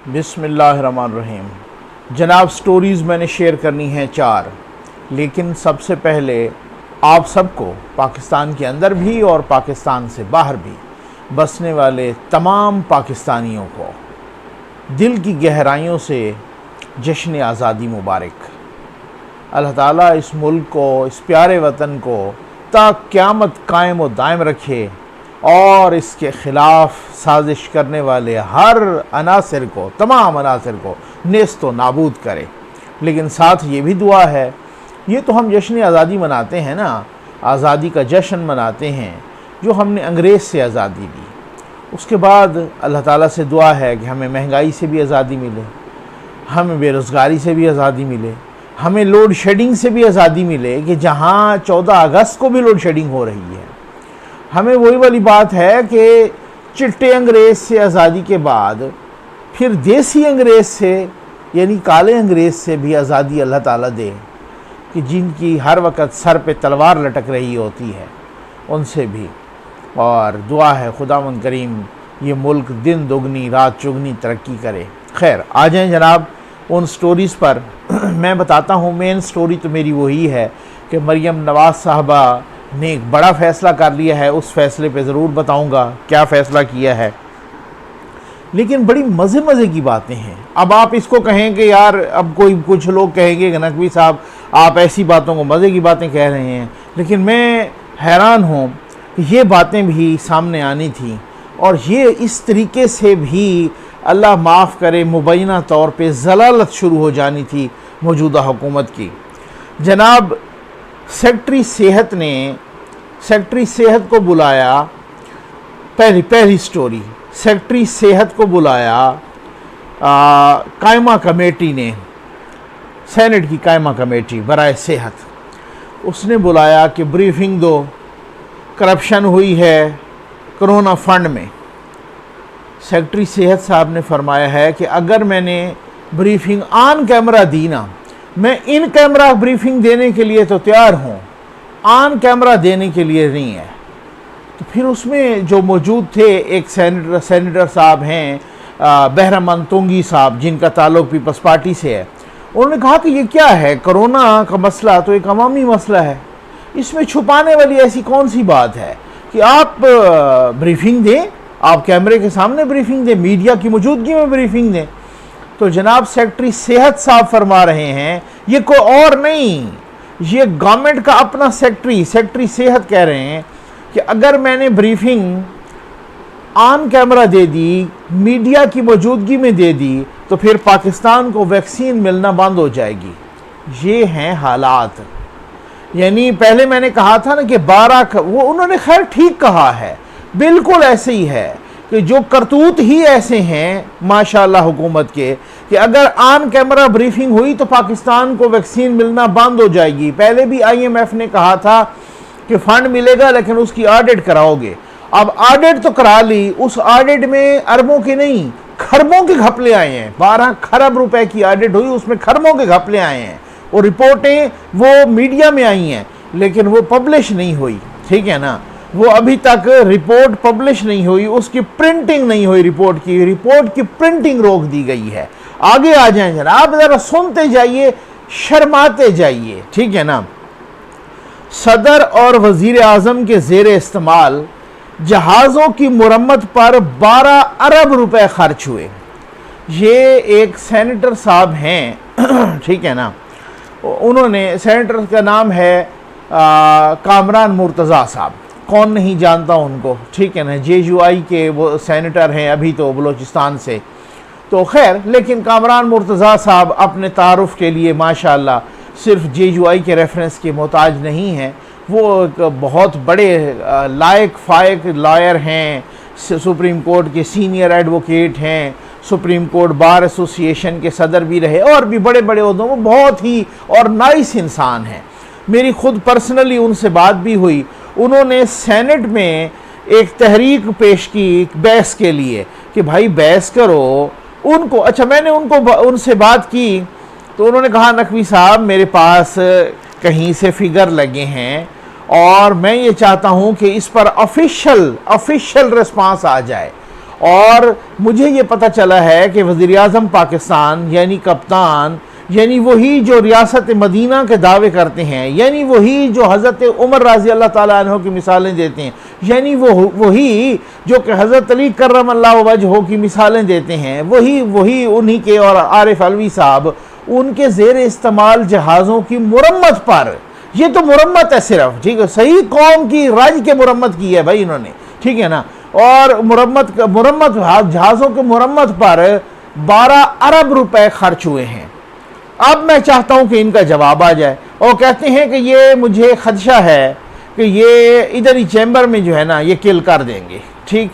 बिस्मिल्लाहिर्रहमानिर्रहीम। जनाब, स्टोरीज़ मैंने शेयर करनी हैं 4, लेकिन सबसे पहले आप सबको, पाकिस्तान के अंदर भी और पाकिस्तान से बाहर भी बसने वाले तमाम पाकिस्तानियों को दिल की गहराइयों से जश्न आज़ादी मुबारक। अल्लाह ताला इस मुल्क को, इस प्यारे वतन को ता क़यामत कायम व दायम रखे और इसके ख़िलाफ़ साजिश करने वाले हर अनासिर को, तमाम अनासिर को नेस्त व नाबूद करे। लेकिन साथ ये भी दुआ है, ये तो हम जश्न आज़ादी मनाते हैं ना, आज़ादी का जश्न मनाते हैं जो हमने अंग्रेज़ से आज़ादी ली। उसके बाद अल्लाह ताला से दुआ है कि हमें महंगाई से भी आज़ादी मिले, हमें बेरोज़गारी से भी आज़ादी मिले, हमें लोड शेडिंग से भी आज़ादी मिले कि जहाँ 14 अगस्त को भी लोड शेडिंग हो रही है। हमें वही वाली बात है कि चिट्टे अंग्रेज़ से आज़ादी के बाद फिर देसी अंग्रेज़ से, यानी काले अंग्रेज़ से भी आज़ादी अल्लाह ताला दे कि जिनकी हर वक्त सर पे तलवार लटक रही होती है, उनसे भी। और दुआ है खुदावंद करीम ये मुल्क दिन दुगनी रात चुगनी तरक्की करे। खैर, आ जाएँ जनाब उन स्टोरीज़ पर। मैं बताता हूँ, मेन स्टोरी तो मेरी वही है कि मरियम नवाज़ साहबा ने एक बड़ा फ़ैसला कर लिया है। उस फ़ैसले पे ज़रूर बताऊँगा क्या फ़ैसला किया है, लेकिन बड़ी मज़े की बातें हैं। अब आप इसको कहेंगे यार, अब कुछ लोग कहेंगे कि नकवी साहब आप ऐसी बातों को मज़े की बातें कह रहे हैं, लेकिन मैं हैरान हूँ कि ये बातें भी सामने आनी थी और ये इस तरीके से भी अल्लाह माफ़ करे मुबैना तौर पे ज़लालत शुरू हो जानी थी मौजूदा हुकूमत की। जनाब, सेक्रेटरी सेहत को बुलाया, पहली स्टोरी, सेक्रेटरी सेहत को बुलाया कायमा कमेटी ने, सेनेट की कायमा कमेटी बराए सेहत, उसने बुलाया कि ब्रीफिंग दो, करप्शन हुई है कोरोना फंड में। सेक्रेटरी सेहत साहब ने फरमाया है कि अगर मैंने ब्रीफिंग ऑन कैमरा दी ना, मैं इन कैमरा ब्रीफिंग देने के लिए तो तैयार हूँ, ऑन कैमरा देने के लिए नहीं है। तो फिर उसमें जो मौजूद थे एक सेनेटर साहब हैं, बहरामन तोंगी साहब, जिनका ताल्लुक पीपल्स पार्टी से है। उन्होंने कहा कि ये क्या है, कोरोना का मसला तो एक अवामी मसला है, इसमें छुपाने वाली ऐसी कौन सी बात है कि आप ब्रीफिंग दें, आप कैमरे के सामने ब्रीफिंग दें, मीडिया की मौजूदगी में ब्रीफिंग दें। तो जनाब सेक्रेटरी सेहत साहब फरमा रहे हैं, ये कोई और नहीं, ये गवर्नमेंट का अपना सेक्रेटरी सेहत कह रहे हैं कि अगर मैंने briefing on camera they the, media की मौजूदगी में दे दी, तो फिर पाकिस्तान को वैक्सीन मिलना बंद हो जाएगी। ये हैं हालात। यानी पहले मैंने कहा था ना कि 12 वो उन्होंने खैर ठीक कहा है, बिल्कुल ऐसे ही है कि जो करतूत ही ऐसे हैं माशाल्लाह हुकूमत के कि अगर ऑन कैमरा ब्रीफिंग हुई तो पाकिस्तान को वैक्सीन मिलना बंद हो जाएगी। पहले भी IMF ने कहा था कि फ़ंड मिलेगा लेकिन उसकी ऑडिट कराओगे। अब ऑडिट तो करा ली, उस ऑडिट में अरबों के नहीं खरबों के घपले आए हैं। 12 खरब रुपए की ऑडिट हुई, उसमें खरबों के घपले आए हैं। वो रिपोर्टें वो मीडिया में आई हैं लेकिन वो पब्लिश नहीं हुई, ठीक है ना, वो अभी तक रिपोर्ट पब्लिश नहीं हुई, उसकी प्रिंटिंग नहीं हुई, रिपोर्ट की प्रिंटिंग रोक दी गई है। आगे आ जाएं जनाब, ज़रा सुनते जाइए, शर्माते जाइए, ठीक है ना। सदर और वज़ीर आज़म के ज़ेर इस्तेमाल जहाज़ों की मुरम्मत पर 12 अरब रुपए खर्च हुए। ये एक सेनेटर साहब हैं ठीक है ना, उन्होंने, सेनेटर का नाम है कामरान मुर्तज़ा साहब, कौन नहीं जानता उनको, ठीक है ना, JUI के वो सेनेटर हैं अभी तो बलोचिस्तान से। तो खैर, लेकिन कामरान मुर्तज़ा साहब अपने तारुफ के लिए माशाल्लाह सिर्फ JUI के रेफरेंस के मोहताज नहीं हैं, वो एक बहुत बड़े लायक फ़ायक लॉयर हैं, सुप्रीम कोर्ट के सीनियर एडवोकेट हैं, सुप्रीम कोर्ट बार एसोसिएशन के सदर भी रहे और भी बड़े बड़े ओहदों में, बहुत ही और नाइस इंसान हैं। मेरी खुद पर्सनली उनसे बात भी हुई। उन्होंने सेनेट में एक तहरीक पेश की बहस के लिए कि भाई बहस करो उनको। अच्छा, मैंने उनसे बात की तो उन्होंने कहा, नकवी साहब मेरे पास कहीं से फिगर लगे हैं और मैं ये चाहता हूँ कि इस पर ऑफिशियल रिस्पांस आ जाए और मुझे ये पता चला है कि वज़ीर आज़म पाकिस्तान यानी कप्तान, यानी वही जो रियासत मदीना के दावे करते हैं, यानी वही जो हज़रत उमर रज़ी अल्लाह ताला अन्हु की मिसालें देते हैं, यानी वही जो कि हज़रत अली कर्रमल्लाहु वजहू की मिसालें देते हैं, वही उन्हीं के और आरिफ अलवी साहब उनके ज़ेर इस्तेमाल जहाज़ों की मुरम्मत पर, ये तो मुरम्मत है सिर्फ, ठीक है, सही कौम की राज के मुरम्मत की है भाई इन्होंने, ठीक है ना, और मुरम्मत जहाज़ों के मुरम्मत पर 12 अरब रुपए खर्च हुए हैं। अब मैं चाहता हूं कि इनका जवाब आ जाए। और कहते हैं कि ये मुझे खदशा है कि ये इधर ही चैम्बर में जो है ना ये किल कर देंगे, ठीक,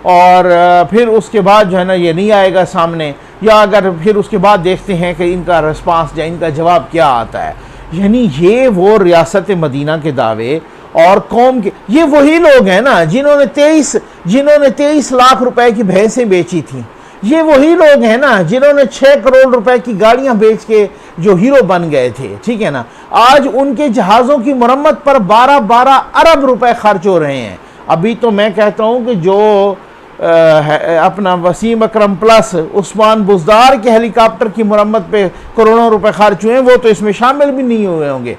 और फिर उसके बाद जो है ना ये नहीं आएगा सामने, या अगर फिर उसके बाद देखते हैं कि इनका रिस्पांस या इनका जवाब क्या आता है। यानी ये वो रियासत मदीना के दावे और कौम के, ये वही लोग हैं ना जिन्होंने 23 लाख रुपए की भैंसें बेची थी, ये वही लोग हैं ना जिन्होंने 6 करोड़ रुपए की गाड़ियां बेच के जो हीरो बन गए थे, ठीक है ना। आज उनके जहाज़ों की मरम्मत पर 12 अरब रुपए खर्च हो रहे हैं। अभी तो मैं कहता हूं कि जो अपना वसीम अकरम प्लस उस्मान बुज़दार के हेलीकॉप्टर की मरम्मत पे करोड़ों रुपए खर्च हुए हैं, वो तो इसमें शामिल भी नहीं हुए होंगे।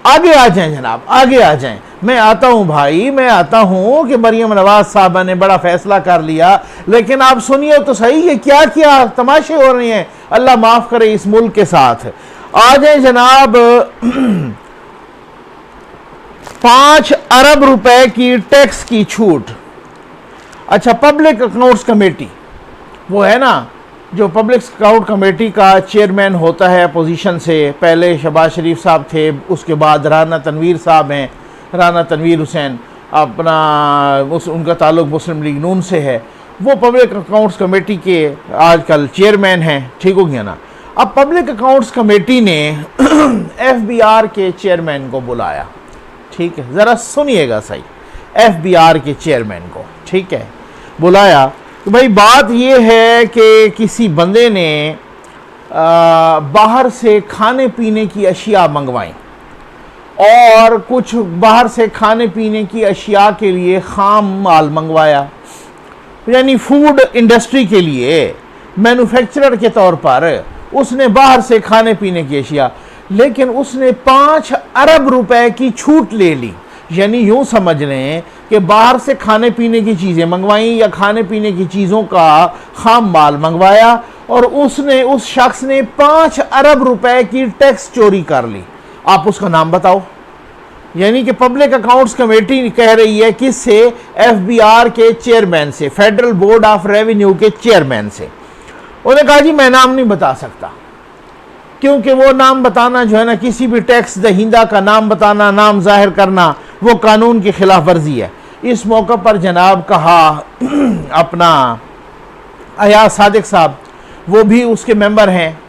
आगे आ जाएं जनाब, आगे आ जाएं। मैं आता हूं भाई, मैं आता हूं कि मरियम नवाज साहबा ने बड़ा फैसला कर लिया, लेकिन आप सुनिए तो सही, ये क्या क्या तमाशे हो रहे हैं, अल्लाह माफ करे इस मुल्क के साथ। आ जाए जनाब, 5 अरब रुपए की टैक्स की छूट। अच्छा, पब्लिक अकाउंट्स कमेटी, वो है ना जो पब्लिक अकाउंट कमेटी का चेयरमैन होता है अपोजिशन से, पहले शहबाज शरीफ साहब थे, उसके बाद राना तनवीर साहब हैं, राना तनवीर हुसैन, अपना उनका ताल्लुक मुस्लिम लीग नून से है, वो पब्लिक अकाउंट्स कमेटी के आजकल चेयरमैन हैं, ठीक हो गया ना। अब पब्लिक अकाउंट्स कमेटी ने FBR के चेयरमैन को बुलाया, ठीक है, ज़रा सुनिएगा सही, FBR के चेयरमैन को, ठीक है, बुलाया। तो भाई बात ये है कि किसी बंदे ने बाहर से खाने पीने की अशिया मंगवाई और कुछ बाहर से खाने पीने की अशिया के लिए खाम माल मंगवाया, यानी फूड इंडस्ट्री के लिए मैन्युफैक्चरर के तौर पर उसने बाहर से खाने पीने की अशिया, लेकिन उसने 5 अरब रुपए की छूट ले ली। यानी यूं समझ लें कि बाहर से खाने पीने की चीज़ें मंगवाई या खाने पीने की चीज़ों का खाम माल मंगवाया और उस शख्स ने 5 अरब रुपए की टैक्स चोरी कर ली। आप उसका नाम बताओ। यानी कि पब्लिक अकाउंट्स कमेटी कह रही है किससे? FBR के चेयरमैन से, फेडरल बोर्ड ऑफ रेवेन्यू के चेयरमैन से। उन्होंने कहा जी मैं नाम नहीं बता सकता, क्योंकि वो नाम बताना जो है ना, किसी भी टैक्स दहिंदा का नाम बताना, नाम जाहिर करना, वो कानून की खिलाफ वर्जी है। इस मौके पर जनाब कहा अपना अयाज सादिक साहब, वो भी उसके मेंबर हैं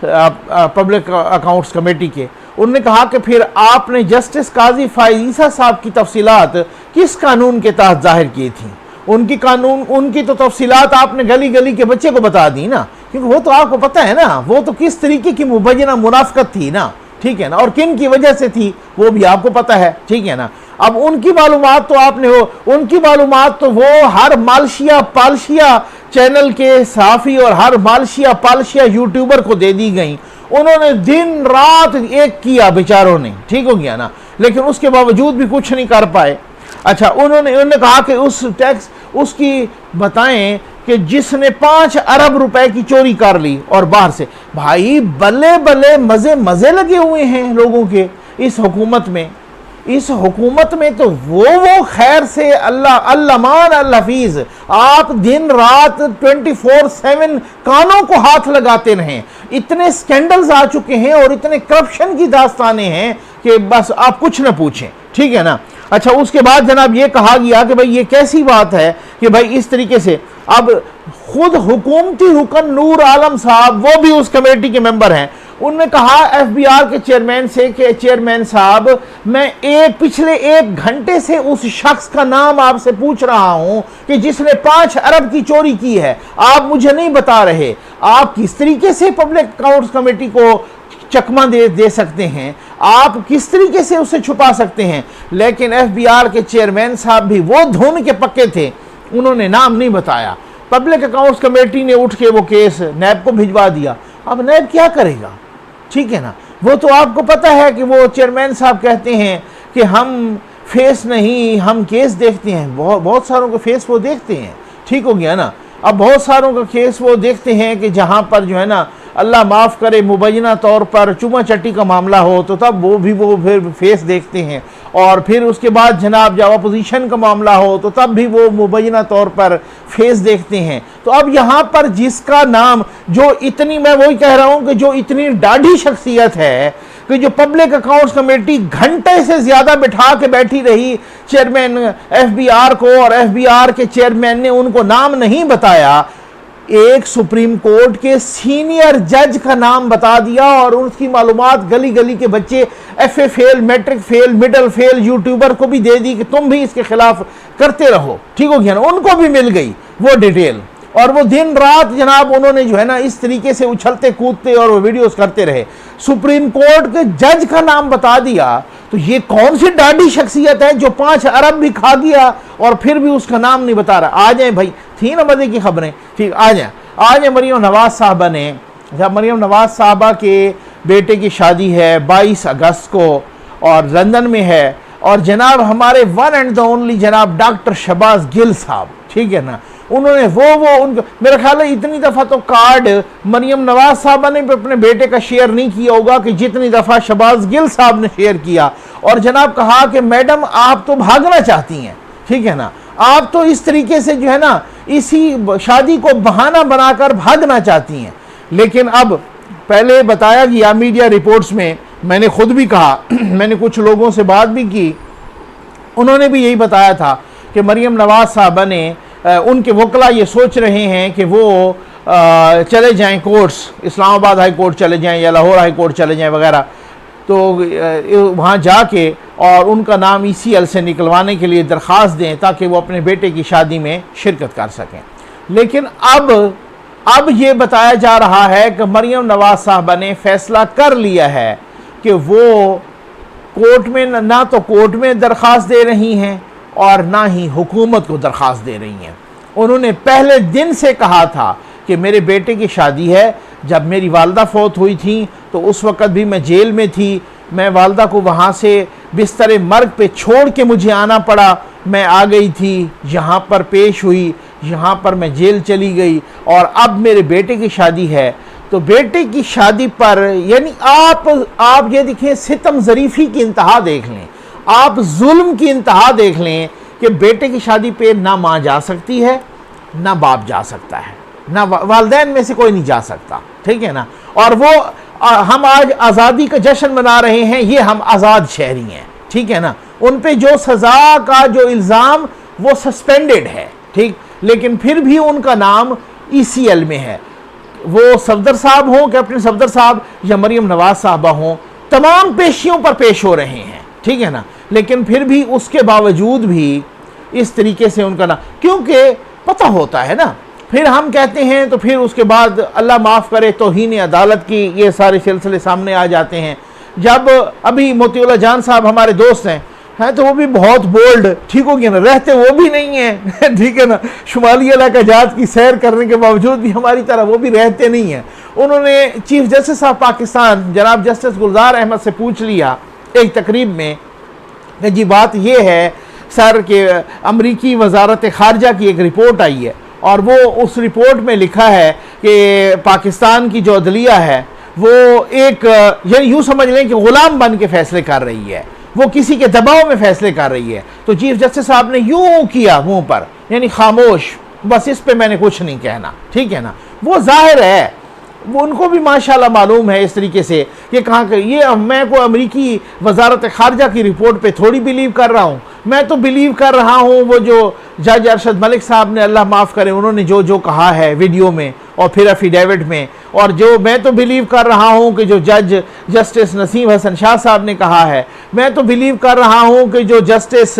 पब्लिक अकाउंट्स कमेटी के, उन्होंने कहा कि फिर आपने जस्टिस काजी फाइज ईसा साहब की तफसीलात किस कानून के तहत जाहिर की थी? उनकी तो तफसीलात आपने गली गली के बच्चे को बता दी ना, क्योंकि वो तो आपको पता है ना, वो तो किस तरीके की मुबैना मुनाफकत थी ना, ठीक है ना, और किन की वजह से थी वो भी आपको पता है, ठीक है ना। अब उनकी मालूमात तो आपने उनकी मालूमात तो वो हर मालशिया पालशिया चैनल के सहाफ़ी और हर मालशिया पालशिया यूट्यूबर को दे दी गई। उन्होंने दिन रात एक किया बेचारों ने, ठीक हो गया ना, लेकिन उसके बावजूद भी कुछ नहीं कर पाए। अच्छा, उन्होंने कहा कि उस टैक्स उसकी बताएं कि जिसने 5 अरब रुपए की चोरी कर ली और बाहर से, भाई बल्ले बल्ले मजे लगे हुए हैं लोगों के इस हुकूमत में। इस हुकूमत में तो वो खैर से अल्लामान अल-हफीज, आप दिन रात 24/7 कानों को हाथ लगाते रहें। इतने स्कैंडल्स आ चुके हैं और इतने करप्शन की दास्तानें हैं कि बस आप कुछ न पूछें, ठीक है ना। अच्छा, उसके बाद जनाब ये कहा गया कि भाई ये कैसी बात है कि भाई इस तरीके से, अब खुद हुकूमती रुकन नूर आलम साहब, वो भी उस कमेटी के मेंबर हैं, उन्होंने कहा FBR के चेयरमैन से कि चेयरमैन साहब, मैं पिछले 1 घंटे से उस शख्स का नाम आपसे पूछ रहा हूं कि जिसने 5 अरब की चोरी की है, आप मुझे नहीं बता रहे। आप किस तरीके से पब्लिक अकाउंट्स कमेटी को चकमा दे सकते हैं? आप किस तरीके से उसे छुपा सकते हैं? लेकिन FBR के चेयरमैन साहब भी वो धुन के पक्के थे, उन्होंने नाम नहीं बताया। पब्लिक अकाउंट्स कमेटी ने उठ के वो केस नैब को भिजवा दिया। अब नैब क्या करेगा, ठीक है ना। वो तो आपको पता है कि वो चेयरमैन साहब कहते हैं कि हम फेस नहीं, हम केस देखते हैं। बहुत सारों के फेस वो देखते हैं, ठीक हो गया ना। अब बहुत सारों का केस वो देखते हैं कि जहाँ पर जो है ना, अल्लाह माफ़ करे, मुबैना तौर पर चुमा चट्टी का मामला हो तो तब वो फिर फेस देखते हैं, और फिर उसके बाद जनाब जब अपोजिशन का मामला हो तो तब भी वो मुबैना तौर पर फेस देखते हैं। तो अब यहाँ पर जिसका नाम, जो इतनी, मैं वही कह रहा हूँ कि जो इतनी दाढ़ी शख्सियत है कि जो पब्लिक अकाउंट्स कमेटी घंटे से ज़्यादा बिठा के बैठी रही चेयरमैन एफबीआर को, और एफबीआर के चेयरमैन ने उनको नाम नहीं बताया, एक सुप्रीम कोर्ट के सीनियर जज का नाम बता दिया और उसकी मालूमात गली गली के बच्चे, FA fail, matric fail, middle fail YouTuber को भी दे दी कि तुम भी इसके खिलाफ करते रहो, ठीक हो गया ना। उनको भी मिल गई वो डिटेल, और वो दिन रात जनाब उन्होंने जो है ना इस तरीके से उछलते कूदते और वो वीडियोस करते रहे। सुप्रीम कोर्ट के जज का नाम बता दिया, तो ये कौन सी दाढ़ी शख्सियत है जो 5 अरब भी खा गया और फिर भी उसका नाम नहीं बता रहा। आ जाए भाई, थी ना मजे की खबरें, ठीक, आ जाए। आज मरियम नवाज साहबा ने, जब मरियम नवाज साहबा के बेटे की शादी है 22 अगस्त को और लंदन में है, और जनाब हमारे वन एंड द ओनली जनाब डॉक्टर शहबाज गिल साहब, ठीक है ना, उन्होंने उनको मेरा ख्याल है इतनी दफ़ा तो कार्ड मरियम नवाज साहबा ने अपने बेटे का शेयर नहीं किया होगा कि जितनी दफ़ा शहबाज गिल साहब ने शेयर किया, और जनाब कहा कि मैडम आप तो भागना चाहती हैं, ठीक है ना, आप तो इस तरीके से जो है ना इसी शादी को बहाना बनाकर भागना चाहती हैं। लेकिन अब पहले बताया गया मीडिया रिपोर्ट्स में, मैंने खुद भी कहा, मैंने कुछ लोगों से बात भी की, उन्होंने भी यही बताया था कि मरियम नवाज साहबा ने, उनके वकला ये सोच रहे हैं कि वो चले जाएं कोर्ट्स, इस्लामाबाद हाई कोर्ट चले जाएं या लाहौर हाई कोर्ट चले जाएं वगैरह, तो वहाँ जाके और उनका नाम ECL से निकलवाने के लिए दरख्वास्त दें ताकि वो अपने बेटे की शादी में शिरकत कर सकें। लेकिन अब ये बताया जा रहा है कि मरियम नवाज साहबा ने फैसला कर लिया है कि वो कोर्ट में, ना तो कोर्ट में दरख्वास्त दे रही हैं और ना ही हुकूमत को दरख्वास्त दे रही हैं। उन्होंने पहले दिन से कहा था कि मेरे बेटे की शादी है। जब मेरी वालदा फौत हुई थी तो उस वक़्त भी मैं जेल में थी, मैं वालदा को वहाँ से बिस्तर मर्ग पे छोड़ के मुझे आना पड़ा, मैं आ गई थी, यहाँ पर पेश हुई, यहाँ पर मैं जेल चली गई, और अब मेरे बेटे की शादी है। तो बेटे की शादी पर, यानी आप ये देखें, सितम ज़रीफ़ी की इंतहा देख लें, आप जुल्म की इंतहा देख लें कि बेटे की शादी पे ना माँ जा सकती है, ना बाप जा सकता है, ना वालिदैन में से कोई नहीं जा सकता, ठीक है ना। और वो हम आज आज़ादी का जश्न मना रहे हैं, ये हम आज़ाद शहरी हैं, ठीक है ना। उन पे जो सज़ा का जो इल्ज़ाम वो सस्पेंडेड है, ठीक, लेकिन फिर भी उनका नाम ECL में है। वो सफदर साहब हों, कैप्टन सफदर साहब, या मरियम नवाज साहबा हों, तमाम पेशियों पर पेश हो रहे हैं, ठीक है ना। लेकिन फिर भी उसके बावजूद भी इस तरीके से उनका नाम, क्योंकि पता होता है ना, फिर हम कहते हैं तो फिर उसके बाद अल्लाह माफ़ करे तौहीन अदालत की ये सारे सिलसिले सामने आ जाते हैं। जब अभी मोतीउल्लाह जान साहब हमारे दोस्त हैं तो वो भी बहुत बोल्ड, ठीक हो गया ना, रहते वो भी नहीं है ठीक है ना, शुमाली इलाका जात की सैर करने के बावजूद भी हमारी तरह वो भी रहते नहीं हैं। उन्होंने चीफ जस्टिस ऑफ पाकिस्तान जनाब जस्टिस गुलजार अहमद से पूछ लिया एक तकरीब में कि जी बात ये है सर कि अमरीकी वजारत ख़ारजा की एक रिपोर्ट आई है, और वो उस रिपोर्ट में लिखा है कि पाकिस्तान की जो अदलिया है वो एक, यानी यूँ समझ लें कि ग़ुलाम बन के फ़ैसले कर रही है, वो किसी के दबाव में फ़ैसले कर रही है। तो चीफ जस्टिस साहब ने यूँ किया मुँह पर, यानी खामोश, बस इस पे मैंने कुछ नहीं कहना, ठीक है ना। वो जाहिर है वो उनको भी माशाल्लाह मालूम है इस तरीके से कि कहाँ के, ये मैं को अमरीकी वजारत ख़ारजा की रिपोर्ट पे थोड़ी बिलीव कर रहा हूँ, मैं तो बिलीव कर रहा हूँ वो जो जज अरशद मलिक साहब ने, अल्लाह माफ़ करे, उन्होंने जो जो कहा है वीडियो में और फिर एफिडेविट में, और जो मैं तो बिलीव कर रहा हूँ कि जो जज जस्टिस नसीम हसन शाह साहब ने कहा है, मैं तो बिलीव कर रहा हूँ कि जो जस्टिस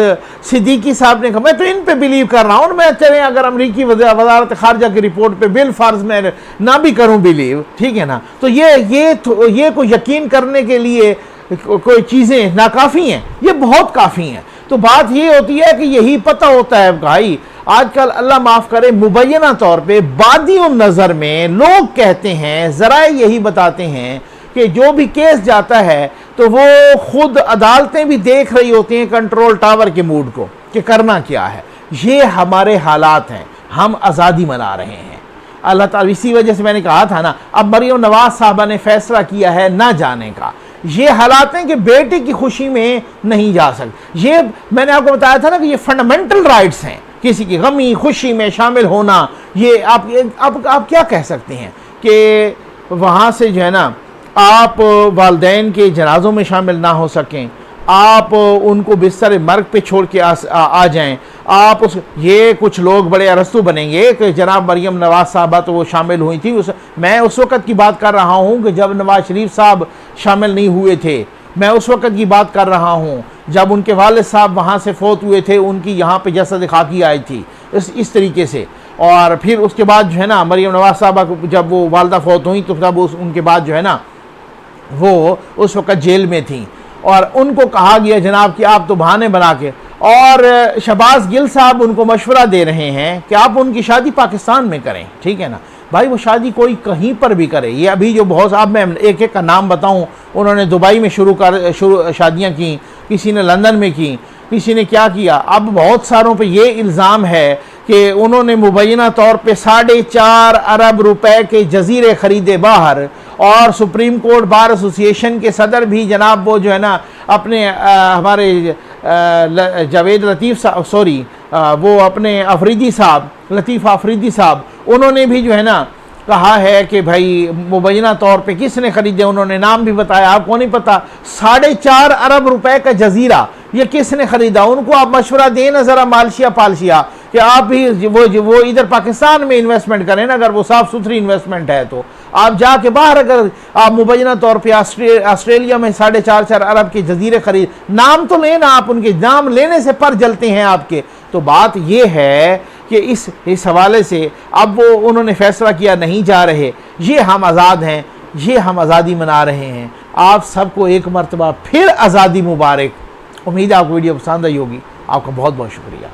सिद्दीकी साहब ने कहा, मैं तो इन पे बिलीव कर रहा हूँ। मैं चले अगर अमरीकी वजारत ख़ारजा की रिपोर्ट पे बिल फ़र्ज़ मैं ना भी करूँ बिलीव, ठीक है ना, तो ये कोई यकीन करने के लिए कोई चीज़ें नाकाफ़ी हैं, ये बहुत काफ़ी हैं। तो बात ये होती है कि यही पता होता है भाई, आजकल अल्लाह माफ़ करे मुबैना तौर पे बादियों नज़र में लोग कहते हैं, ज़रा यही बताते हैं कि जो भी केस जाता है तो वो खुद अदालतें भी देख रही होती हैं कंट्रोल टावर के मूड को कि करना क्या है। ये हमारे हालात हैं, हम आज़ादी मना रहे हैं। अल्लाह ताला, इसी वजह से मैंने कहा था ना, अब मरियम नवाज साहबा ने फैसला किया है ना जाने का। ये हालात हैं कि बेटे की खुशी में नहीं जा सकते। ये मैंने आपको बताया था ना कि ये फंडामेंटल राइट्स हैं, किसी की गमी खुशी में शामिल होना। ये आप क्या कह सकते हैं कि वहाँ से जो है ना आप वालदैन के जनाज़ों में शामिल ना हो सकें, आप उनको बिस्तर मर्ग पे छोड़ के आ जाएं, आप ये कुछ लोग बड़े अरस्तू बनेंगे कि जनाब मरियम नवाज साहबा तो वो शामिल हुई थी। मैं उस वक़्त की बात कर रहा हूँ कि जब नवाज शरीफ साहब शामिल नहीं हुए थे। मैं उस वक़्त की बात कर रहा हूँ जब उनके वालिद साहब वहाँ से फौत हुए थे, उनकी यहाँ पे जसद खाकी आई थी इस तरीके से। और फिर उसके बाद जो है ना मरियम नवाज साहबा को जब वो वालदा फौत हुई तो तब उनके बाद जो है ना वो उस वक़्त जेल में थी और उनको कहा गया जनाब कि आप तो बहाने बना के, और शहबाज गिल साहब उनको मशवरा दे रहे हैं कि आप उनकी शादी पाकिस्तान में करें। ठीक है ना भाई, वो शादी कोई कहीं पर भी करे। ये अभी जो बहुत, अब मैं एक एक का नाम बताऊं, उन्होंने दुबई में शुरू शादियां की, किसी ने लंदन में की, किसी ने क्या किया। अब बहुत सारों पे ये इल्ज़ाम है कि उन्होंने मुबैना तौर पे 4.5 अरब रुपए के जजीरे ख़रीदे बाहर, और सुप्रीम कोर्ट बार एसोसिएशन के सदर भी जनाब वो जो है ना अपने हमारे जावेद लतीफ़ साहब, सॉरी वो अपने अफरीदी साहब, लतीफ़ अफरीदी साहब, उन्होंने भी जो है ना कहा है कि भाई मुबैना तौर पे किसने ख़रीदे, उन्होंने नाम भी बताया, आपको नहीं पता। 4.5 अरब रुपए का जजीरा ये किसने ख़रीदा, उनको आप मशवरा दें ना ज़रा मालशिया पालशिया कि आप भी वो इधर पाकिस्तान में इन्वेस्टमेंट करें ना। अगर वो साफ़ सुथरी इन्वेस्टमेंट है तो आप जाके बाहर, अगर आप मुबैना तौर पे ऑस्ट्रेलिया में 4.5 अरब के जजीरे खरीद, नाम तो लेना, आप उनके नाम लेने से पर जलते हैं आपके। तो बात ये है कि इस हवाले से अब वो उन्होंने फैसला किया नहीं जा रहे। ये हम आज़ाद हैं, ये हम आज़ादी मना रहे हैं। आप सबको एक मरतबा फिर आज़ादी मुबारक। उम्मीद है आपको वीडियो पसंद आई होगी। आपका बहुत बहुत शुक्रिया।